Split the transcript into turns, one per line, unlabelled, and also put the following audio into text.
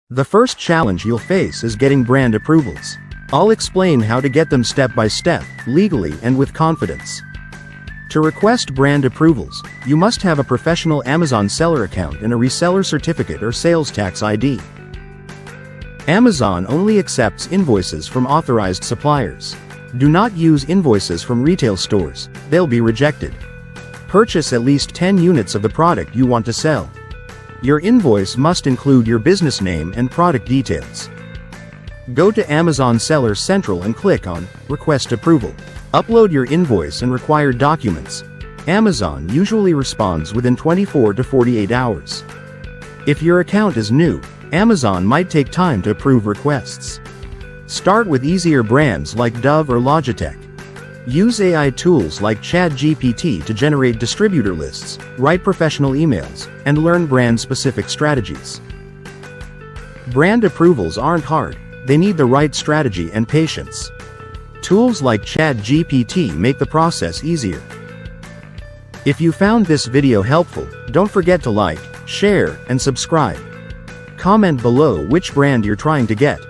The first challenge you'll face is getting brand approvals. I'll explain how to get them step by step, legally and with confidence. To request brand approvals, you must have a professional Amazon seller account and a reseller certificate or sales tax ID. Amazon only accepts invoices from authorized suppliers. Do not use invoices from retail stores, they'll be rejected. Purchase at least 10 units of the product you want to sell. Your invoice must include your business name and product details. Go to Amazon Seller Central and click on Request Approval. Upload your invoice and required documents. Amazon usually responds within 24 to 48 hours. If your account is new, Amazon might take time to approve requests. Start with easier brands like Dove or Logitech. Use AI tools like ChatGPT to generate distributor lists, write professional emails, and learn brand-specific strategies. Brand approvals aren't hard, they need the right strategy and patience. Tools like ChatGPT make the process easier. If you found this video helpful, don't forget to like, share, and subscribe. Comment below which brand you're trying to get.